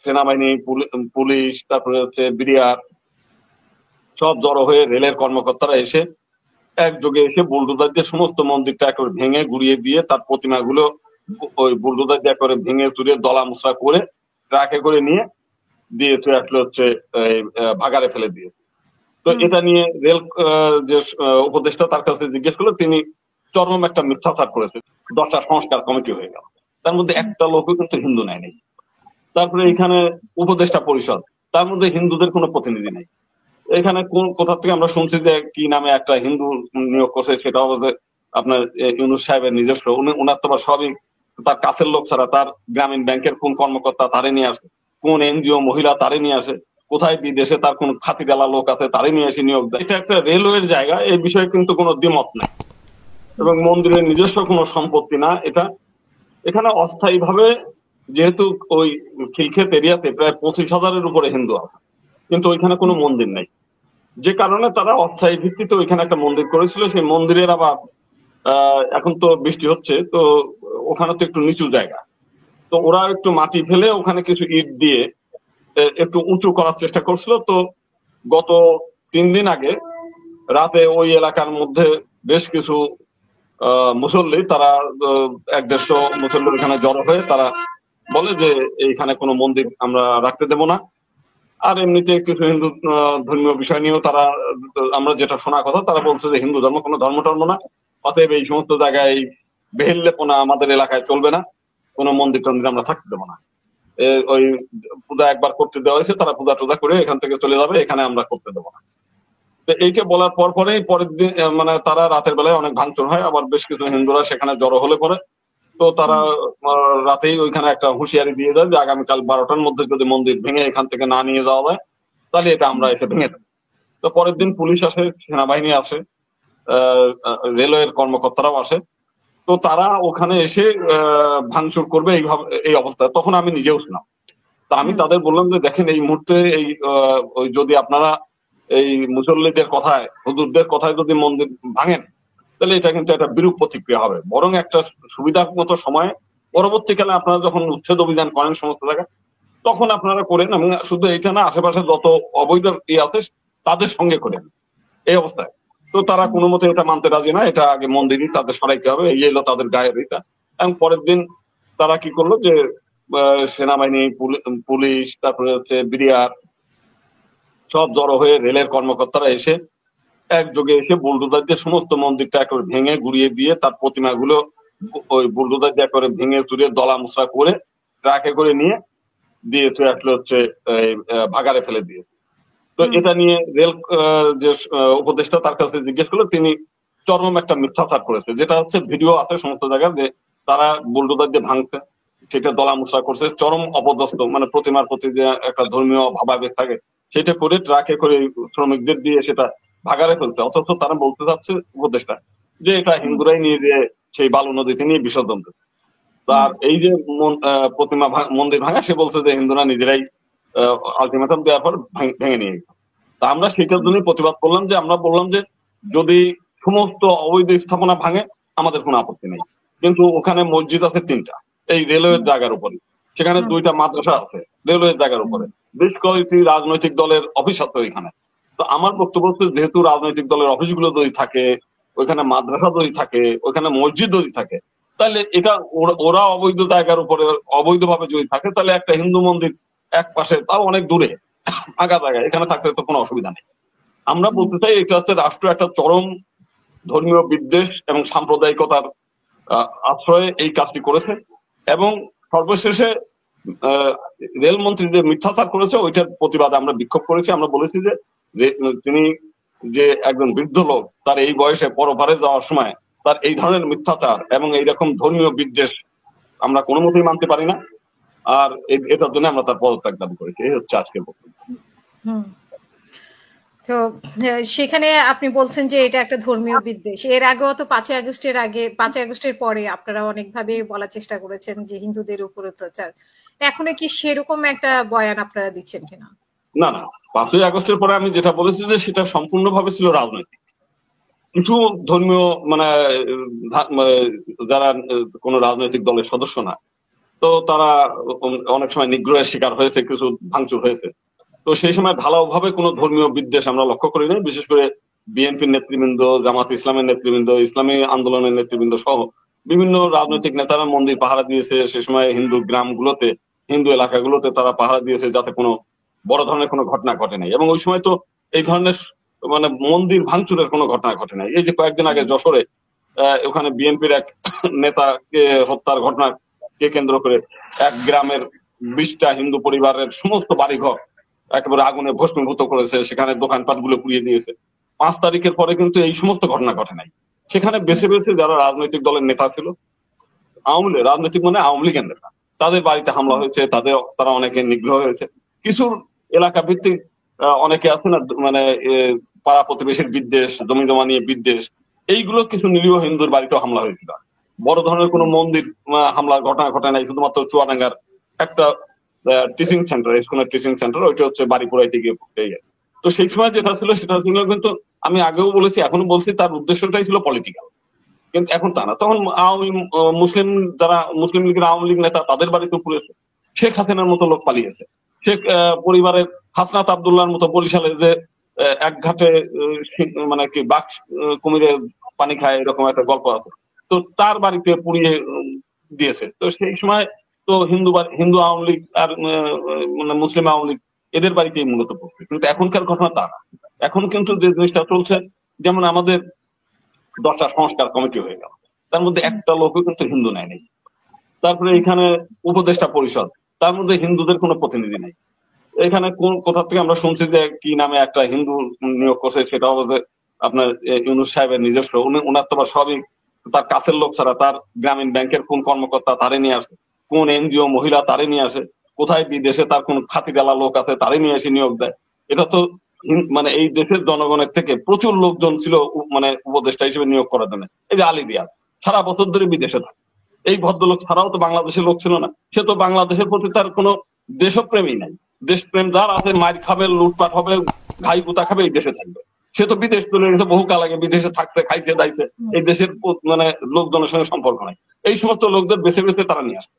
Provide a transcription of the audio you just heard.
সেনাবাহিনী, পুলিশ, তারপরে হচ্ছে বিডিআর সব জড়ো হয়ে রেলের কর্মকর্তারা এসে একযোগে এসে বুলডোজার দিয়ে সমস্ত মন্দিরটা একেবারে ভেঙে গুড়িয়ে দিয়ে তার প্রতিমাগুলো ওই বুলডোজার দিয়ে একেবারে ভেঙে চুরে দলা মুচড়া করে ট্রাকে করে নিয়ে দিয়েছে আসলে হচ্ছে ভাগাড়ে ফেলে দিয়ে। তো এটা নিয়ে রেল যে উপদেষ্টা তার কাছে জিজ্ঞেস করলো, তিনি চরম একটা মিথ্যাচার করেছে। 10টা সংস্কার কমিটি হয়ে গেল, তার মধ্যে একটা লোকও কিন্তু হিন্দু নেয়নি। তারপরে এখানে উপদেষ্টা পরিষদ, তার মধ্যে হিন্দুদের কোনো প্রতিনিধি নেই। এখানে কোথা থেকে আমরা শুনছি যে কি নামে একটা হিন্দু নিয়োগ করছে, সেটা হচ্ছে আপনার ইউনূস সাহেবের নিজস্ব। উনার তো সবই তার কাছের লোক ছাড়া, তার গ্রামীণ ব্যাংকের কোন কর্মকর্তা তারে নিয়ে আসে, কোন এনজিও মহিলা তারে নিয়ে আসে, কোথায় বিদেশে তার কোন খাতিডালা লোক আছে তারে নিয়ে এসে নিয়োগ দেয়। এটা একটা রেলওয়ের জায়গা, এই বিষয়ে কিন্তু কোনো দ্বিমত নাই এবং মন্দিরের নিজস্ব কোনো সম্পত্তি না এটা। এখানে অস্থায়ী ভাবে যেহেতু ওই খিলক্ষেত এরিয়াতে প্রায় 25,000-এর উপরে হিন্দু আছে, কিন্তু ওইখানে কোনো মন্দির নেই, যে কারণে তারা অস্থায়ী ভিত্তিতে ওইখানে একটা মন্দির করেছিল। সেই মন্দিরের আবার এখন তো বৃষ্টি হচ্ছে, তো ওখানে তো একটু নিচু জায়গা, তো ওরা একটু মাটি ফেলে ওখানে কিছু ইট দিয়ে একটু উঁচু করার চেষ্টা করছিল। তো গত 3 দিন আগে রাতে ওই এলাকার মধ্যে বেশ কিছু মুসল্লি, তারা 100-150 মুসল্লি এখানে জড়ো হয়ে তারা বলে যে এইখানে কোনো মন্দির আমরা রাখতে দেব না। আর এমনিতে কিছু হিন্দু ধর্মীয় বিষয় নিয়েও তারা, আমরা যেটা শোনা কথা, তারা বলছে যে হিন্দু ধর্ম কোনো ধর্ম না, অতএব এই সমস্ত জায়গায় বেহেল্লেপনা আমাদের এলাকায় চলবে না, কোনো মন্দির টন্দির আমরা থাকতে দেবো না। ওই পূজা একবার করতে দেওয়া হয়েছে, তারা পূজা টুজা করে এখান থেকে চলে যাবে, এখানে আমরা করতে দেবো না। তো এইটা বলার পরেই পরের দিন মানে তারা রাতের বেলায় অনেক ভাঙচুর হয়, আবার বেশ কিছু হিন্দুরা সেখানে জড়ো হলে পরে তো তারা রাতেই ওইখানে একটা হুঁশিয়ারি দিয়ে দেয় যে আগামীকাল 12টার মধ্যে যদি মন্দির ভেঙে এখান থেকে না নিয়ে যাওয়া যায় তাহলে এটা আমরা এসে ভেঙে দেব। তো পরের দিন পুলিশ আসে, সেনাবাহিনী আসে, রেলওয়ের কর্মকর্তারাও আসে। তো তারা ওখানে এসে ভাঙচুর করবে এই অবস্থায় তখন আমি নিজেও ছিলাম। তা আমি তাদের বললাম যে দেখেন, এই মুহূর্তে এই যদি আপনারা এই মুসল্লিদের কথায়, হুজুরদের কথায় যদি মন্দির ভাঙেন তাহলে এটা কিন্তু একটা বিরূপ প্রতিক্রিয়া হবে। বরং একটা সুবিধা মতো সময়ে পরবর্তীকালে আপনারা যখন উচ্ছেদ অভিযান করেন সমস্ত জায়গায়, তখন আপনারা করেন, এবং শুধু এইটা না, আশেপাশে যত অবৈধ আছে তাদের সঙ্গে করেন এই অবস্থায়। তো তারা কোনো মতে এটা মানতে রাজি না, এটা আগে মন্দিরই তাদের সরাইতে হবে, এই এলো তাদের গায়ের এটা। এবং পরের দিন তারা কি করলো যে সেনাবাহিনী, পুলিশ, তারপরে হচ্ছে বিডিআর সব জড়ো হয়ে রেলের কর্মকর্তারা এসে একযোগে এসে বুলডোজার দিয়ে সমস্ত মন্দিরটা একেবারে ভেঙে গুড়িয়ে দিয়ে তার প্রতিমাগুলো ওই বুলডোজার দিয়ে একেবারে ভেঙে চুরে দলা মুচড়া করে ট্রাকে করে নিয়ে দিয়েছে আসলে হচ্ছে ভাগাড়ে ফেলে দিয়েছে। তো এটা নিয়ে রেল যে উপদেষ্টা তার কাছে জিজ্ঞেস করলো, তিনি চরম একটা মিথ্যাচার করেছে, যেটা হচ্ছে ভিডিও আছে সমস্ত জায়গায়, যে তারা বুলডোজার দিয়ে ভাঙছে, সেটা দলা মুচড়া করছে, চরম অপদস্থ, মানে প্রতিমার প্রতি যে একটা ধর্মীয় ভাবাবেগ থাকে সেটা করে ট্রাকে করে শ্রমিকদের দিয়ে সেটা ভাগাড়ে ফেলছে। অথচ তারা বলতে চাচ্ছে উপদেষ্টা যে এটা হিন্দুরাই নিয়ে যে সেই বালু নদীতে নিয়ে বিসর্জন দেবে। আর এই যে প্রতিমা মন্দির ভাঙা, সে বলছে যে হিন্দুরা নিজেরাই আলটিমেটাম দেওয়ার পর ভেঙে নিয়ে গেছে। তা আমরা সেটার জন্যই প্রতিবাদ করলাম, যে আমরা বললাম যে যদি সমস্ত অবৈধ স্থাপনা ভাঙে আমাদের কোনো আপত্তি নেই, কিন্তু ওখানে মসজিদ আছে 3টা এই রেলওয়ের জায়গার উপরে, সেখানে 2টা মাদ্রাসা আছে রেলওয়ের জায়গার উপরে, বেশ কয়েকটি রাজনৈতিক দলের অফিস আছে ওইখানে। তো আমার বক্তব্য হচ্ছে, যেহেতু রাজনৈতিক দলের অফিসগুলো যদি থাকে, ওইখানে মাদ্রাসা যদি থাকে, ওইখানে মসজিদ যদি থাকে, তাহলে এটা ওরা অবৈধ জায়গার উপরে অবৈধভাবে যদি থাকে, তাহলে একটা হিন্দু মন্দির এক পাশে, তাও অনেক দূরে ফাঁকা জায়গায়, এখানে থাকলে তো কোনো অসুবিধা নেই। আমরা বলতে চাই এটা হচ্ছে রাষ্ট্র একটা চরম ধর্মীয় বিদ্বেষ এবং সাম্প্রদায়িকতার আশ্রয়ে এই কাজটি করেছে। এবং সর্বশেষে রেলমন্ত্রী যে মিথ্যাচার করেছে ওইটার প্রতিবাদে আমরা বিক্ষোভ করেছি। আমরা বলেছি যে তিনি যে একজন বৃদ্ধ লোক, তার এই বয়সে পরপারে যাওয়ার সময় তার এই ধরনের মিথ্যাচার এবং এইরকম ধর্মীয় বিদ্বেষ আমরা কোনো মতেই মানতে পারি না। আর এটার জন্য আমরা তার পদত্যাগ দাবি করেছি। এই হচ্ছে আজকের বক্তব্য। তো সেখানে আপনি বলছেন যে এটা একটা ধর্মীয় বিদ্বেষ। এর আগেও তো 5ই আগস্টের পরে আপনারা অনেকভাবে বলার চেষ্টা করেছেন যে হিন্দুদের উপর অত্যাচার। এখনো কি সেরকম একটা বয়ান আপনারা দিচ্ছেন কিনা? না, 5ই আগস্টের পরে আমি যেটা বলেছি যে সেটা সম্পূর্ণভাবে ছিল রাজনৈতিক। কিছু ধর্মীয় মানে যারা কোনো রাজনৈতিক দলের সদস্য না, তো তারা অনেক সময় নিগ্রহের শিকার হয়েছে, কিছু ভাঙচুর হয়েছে। তো সেই সময় ঢালাওভাবে কোনো ধর্মীয় বিদ্বেষ আমরা লক্ষ্য করি নাই, বিশেষ করে বিএনপির নেতৃবৃন্দ, জামাত ইসলামের নেতৃবৃন্দ, ইসলামী আন্দোলনের নেতৃবৃন্দ সহ বিভিন্ন রাজনৈতিক নেতারা মন্দির পাহারা দিয়েছে। সে সময় হিন্দু গ্রামগুলোতে, হিন্দু এলাকাগুলোতে তারা পাহারা দিয়েছে যাতে কোনো বড় ধরনের কোনো ঘটনা ঘটে নাই। এবং ওই সময় তো এই ধরনের মানে মন্দির ভাঙচুরের কোনো ঘটনা ঘটে নাই। এই যে কয়েকদিন আগে যশোরে ওখানে বিএনপির এক নেতাকে হত্যার ঘটনাকে কেন্দ্র করে এক গ্রামের 20টা হিন্দু পরিবারের সমস্ত বাড়িঘর একেবারে আগুনে ভস্মীভূত করেছে, সেখানে দোকানপাট গুলো পুড়িয়ে দিয়েছে। 5 তারিখের পরে কিন্তু এই সমস্ত ঘটনা ঘটে নাই। সেখানে বেছে বেছে যারা রাজনৈতিক দলের নেতা ছিল, রাজনৈতিক মানে আওয়ামী লীগের নেতা, তাদের বাড়িতে হামলা হয়েছে, তারা অনেকে নিগ্রহ হয়েছে। কিছু এলাকা ভিত্তিক অনেকে আছে না, মানে পাড়া প্রতিবেশীর বিদ্বেষ, জমি জমা নিয়ে বিদ্বেষ, এইগুলো কিছু নিরীহ হিন্দুর বাড়িতেও হামলা হয়েছিল। বড় ধরনের কোনো মন্দির হামলার ঘটনা ঘটে নাই, শুধুমাত্র চুয়াডাঙ্গার একটা টিচিং সেন্টার, স্কুলের টিচিং সেন্টার, ওইটা হচ্ছে বাড়িপুরাইতে গিয়ে। তো সেই সময় যেটা ছিল সেটা ছিল, কিন্তু আমি আগেও বলেছি এখনো বলছি, তার উদ্দেশ্যটাই ছিল পলিটিক্যাল। কিন্তু এখন তা না। তখন মুসলিম লীগের আওয়ামী লীগ নেতা তাদের বাড়িতে পুড়েছে, শেখ হাসিনার মতো লোক পালিয়েছে, শেখ পরিবারের হাসনাত আব্দুল্লাহর মতো বরিশালে যে এক ঘাটে মানে কি বাঘ কুমিরে পানি খায় এরকম একটা গল্প আছে, তো তার বাড়িতে পুড়িয়ে দিয়েছে। তো সেই সময় তো হিন্দু আওয়ামী লীগ আর মানে মুসলিম আওয়ামী লীগ এদের বাড়িতেই মূলত পড়ছে। কিন্তু এখনকার ঘটনা তা না। এখন কিন্তু যে জিনিসটা চলছে, যেমন আমাদের 10টা সংস্কার কমিটি হয়ে গেল, তার মধ্যে একটা লোকও কিন্তু হিন্দু নেই। তারপরে এখানে উপদেষ্টা পরিষদ, তার মধ্যে হিন্দুদের কোনো প্রতিনিধি নেই। এখানে কোথা থেকে আমরা শুনছি যে কি নামে একটা হিন্দু নিয়োগ করছে, সেটা হলো যে আপনার ইউনূস সাহেবের নিজস্ব, উনার তো সবই তার কাছের লোক ছাড়া, তার গ্রামীণ ব্যাংকের কোন কর্মকর্তা তারে নিয়ে আসে, কোন এনজিও মহিলা তারে নিয়ে আসে, কোথায় বিদেশে তার কোন খাতিরালা লোক আছে তারে নিয়ে এসে নিয়োগ দেয়। এটা তো মানে এই দেশের জনগণের থেকে প্রচুর লোকজন ছিল মানে উপদেষ্টা হিসেবে নিয়োগ করার জন্য। এই যে আলী রিয়াজ সারা বছর ধরে বিদেশে থাকে, এই ভদ্রলোক ছাড়াও তো বাংলাদেশের লোক ছিল না। সে তো বাংলাদেশের প্রতি তার কোনো দেশপ্রেমই নাই। দেশপ্রেম যার আছে, মার খাবে, লুটপাট হবে, ঘাই গুতা খাবে, এই দেশে থাকবে। সে তো বিদেশ চলে গেছে, বহু কাল আগে বিদেশে থাকতে, খাইছে দাইছে, এই দেশের মানে লোকজনের সঙ্গে সম্পর্ক নাই। এই সমস্ত লোকদের বেছে বেছে তারা নিয়ে আসে।